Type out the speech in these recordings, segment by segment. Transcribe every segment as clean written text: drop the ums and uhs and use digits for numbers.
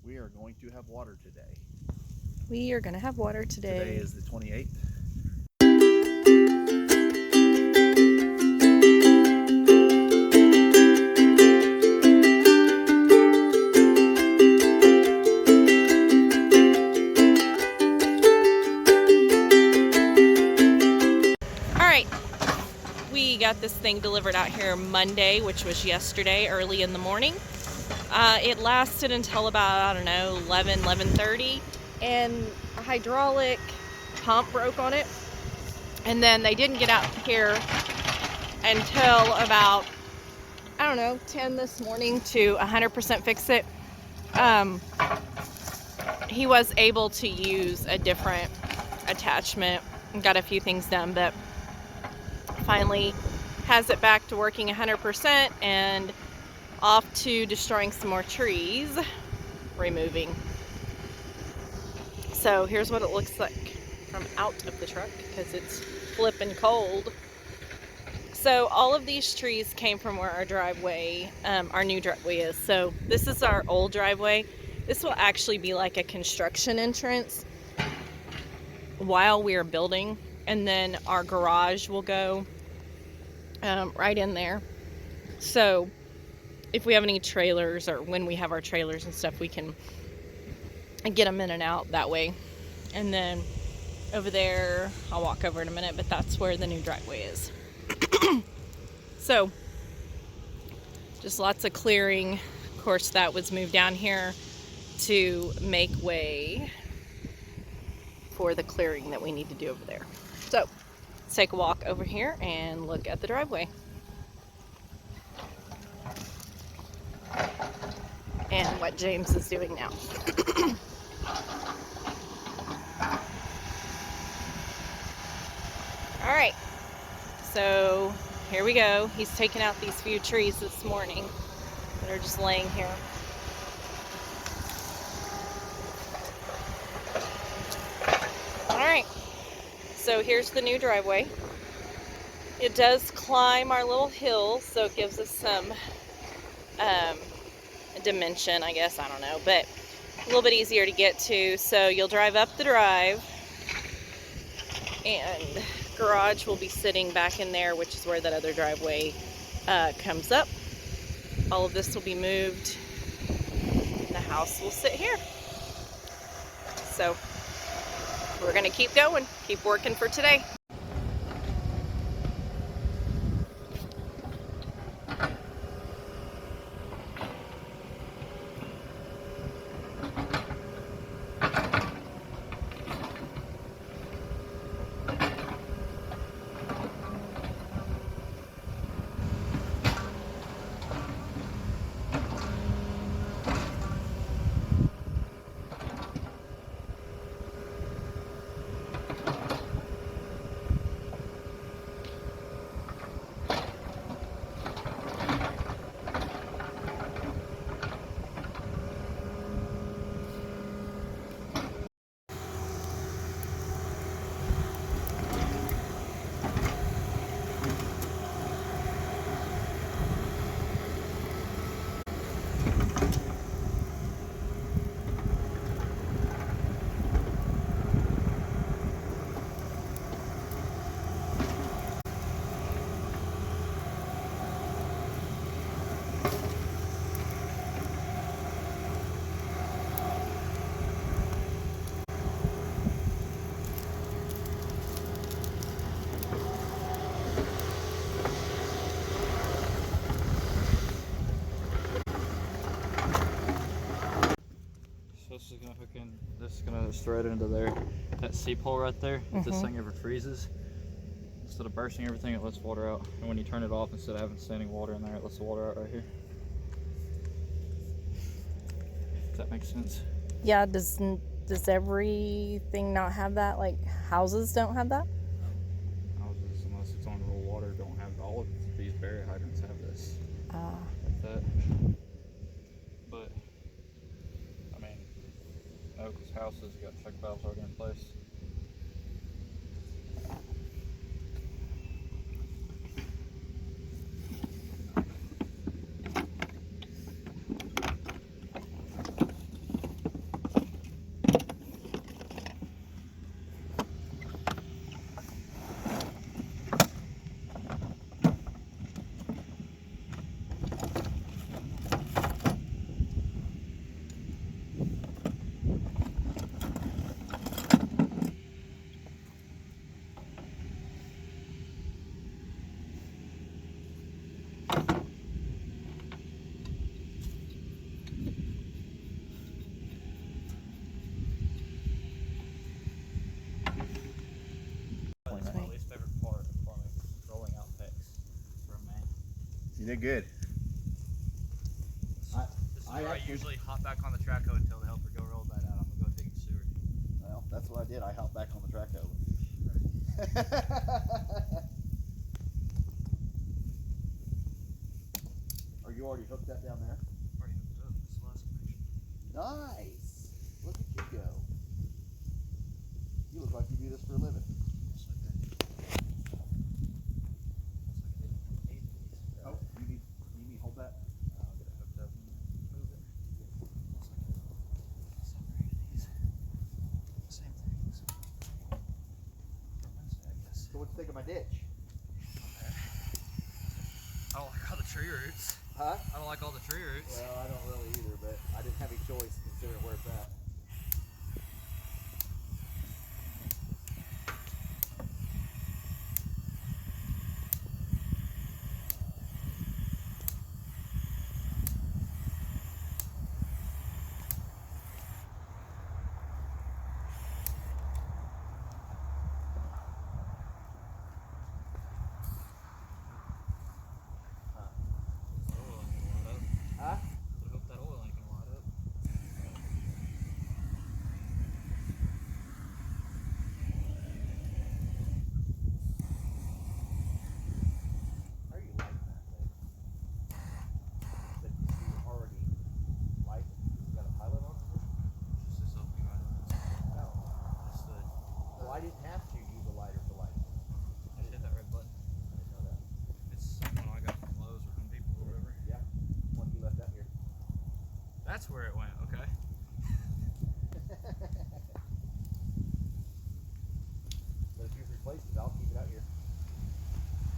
We are going to have water today. We are going to have water today. Today is the 28th. Alright, we got this thing delivered out here Monday, which was yesterday, early in the morning. It lasted until about, 11:30, and a hydraulic pump broke on it. And then they didn't get out here until about, 10 this morning to 100% fix it. He was able to use a different attachment and got a few things done, but finally has it back to working 100% and off to destroying some more trees, removing. So here's what it looks like from out of the truck because it's flipping cold. So all of these trees came from where our driveway, our new driveway is. So this is our old driveway. This will actually be like a construction entrance while we are building, and then our garage will go right in there. So if we have any trailers, or when we have our trailers and stuff, we can get them in and out that way. And then over there, I'll walk over in a minute, but that's where the new driveway is. So just lots of clearing. Of course, that was moved down here to make way for the clearing that we need to do over there. So let's take a walk over here and look at the driveway and what James is doing now. All right, so here we go. He's taken out these few trees this morning that are just laying here. All right, so here's the new driveway. It does climb our little hill, so it gives us some dimension, I guess, I don't know, but a little bit easier to get to. So you'll drive up the drive, and garage will be sitting back in there, which is where that other driveway comes up. All of this will be moved. The house will sit here. So we're gonna keep going, keep working for today. This is gonna just thread into there. That seep hole right there, if this thing ever freezes, instead of bursting everything, it lets water out. And when you turn it off, instead of having standing water in there, it lets the water out right here. If that makes sense. Yeah, does everything not have that? Like houses don't have that? Houses, unless it's on rural water, don't have. All of these Barry hydrants have this. Like that. But I mean, no, because houses, you got check valves already in place. did good. This is I where I actually- usually hop back on the track hoe until the helper go roll that out. I'm gonna go dig the sewer. Well, that's what I did. I hopped back on the track over. Are you already hooked that down there? Already hooked up. This is the last connection. Nice. Look at you go. You look like you do this for a living. Looks like I did 8 of these. Oh, you need me to hold that? I'll get it hooked up and move it. Looks like I separated these. Same things. For Wednesday, I guess. So what do you think of my ditch? I don't like all the tree roots. Huh? I don't like all the tree roots. Well, I don't really either, but I didn't have any choice considering where it's at. Huh? I hope that oil ain't gonna light up. How are you lighting that thing? That you already light? You got a pilot on it? Just this opening right up. No. Just the, Well, I didn't have to use a lighter for lighting. just hit that red button. I didn't know that. It's something I got from Lowe's or Home Depot or whatever. Yeah. One you left out here. That's where it went, okay. But if you've replaced it, I'll keep it out here.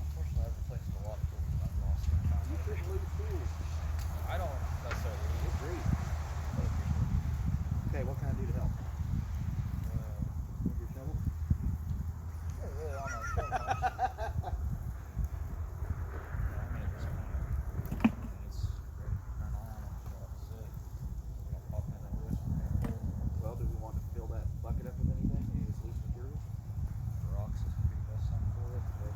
Unfortunately, I've replaced a lot of tools and I've lost my time. You shouldn't lose tools. I don't necessarily lose Good grief. Okay, what can I do to help? With your shovel? really don't know so much. I mean, at this point, it's ready to turn on. That's it. We don't pop anything loose. Well, do we want to fill that bucket up with anything? Any of this loose material? Rocks is gonna be the best thing for it. But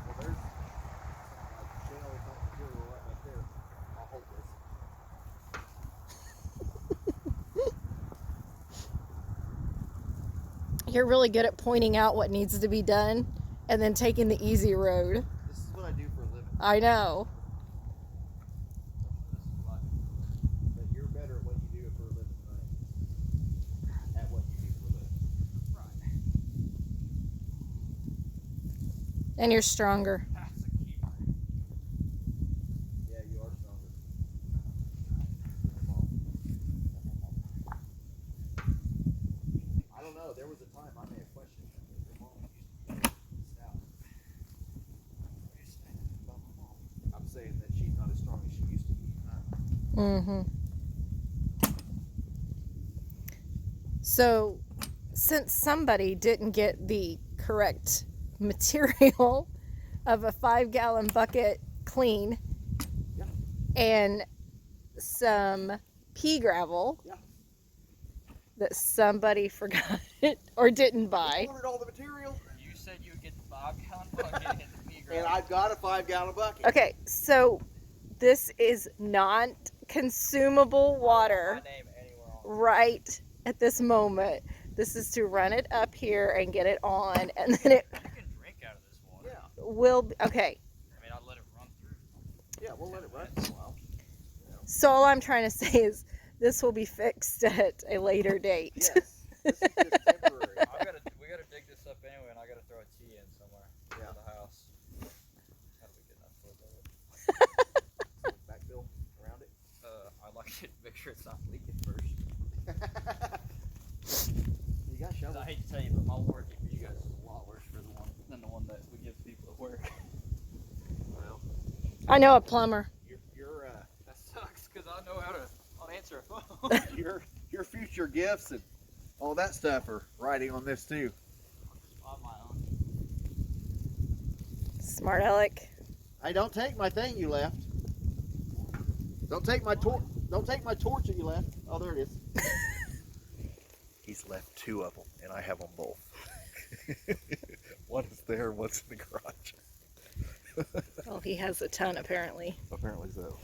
Well, there's a shell type material right back there. I'll hold this. You're really good at pointing out what needs to be done and then taking the easy road. This is what I do for a living. I know. this is like, But you're better at what you do for a living than I am. At what you do for a living. right. And you're stronger. That's a keeper. Yeah, you are stronger. I don't know. There was a time I may have questioned that. Your mom used to be stout. What are you saying about my mom? I'm saying that she's not as strong as she used to be. Mm-hmm. So, since somebody didn't get the correct material of a 5-gallon bucket clean Yeah. and some pea gravel Yeah. that somebody forgot or didn't I buy. ordered all the material, You said you would get the 5-gallon bucket and the pea and gravel. I've got a 5-gallon bucket. Okay, so this is not consumable water My name anywhere on. right at this moment. This is to run it up here and get it on, and then it You can drink out of this water. Yeah. will be, okay. I mean, I'll let it run through. Yeah, we'll let it run for a while. So all I'm trying to say is this will be fixed at a later date. Yes. This is just temporary. We gotta dig this up anyway, and I gotta throw a T in somewhere. Yeah. For the house. That'll be good enough for it. Backfill around it. I like to make sure it's not leaking first. You got 'Cause shovels. I hate to tell you, but my warranty for you guys is a lot worse than the one that we give people at work. Well, I know a plumber. your That sucks, because I know how to answer a phone. your future gifts and all that stuff are riding on this too. I'll just buy my own. Smart Alec. Hey, don't take my thing you left. Don't take my torch. Don't take my torch that you left. Oh, there it is. He's left 2 of them, and I have them both. What is there? What's in the garage? Well, he has a ton apparently. Apparently so.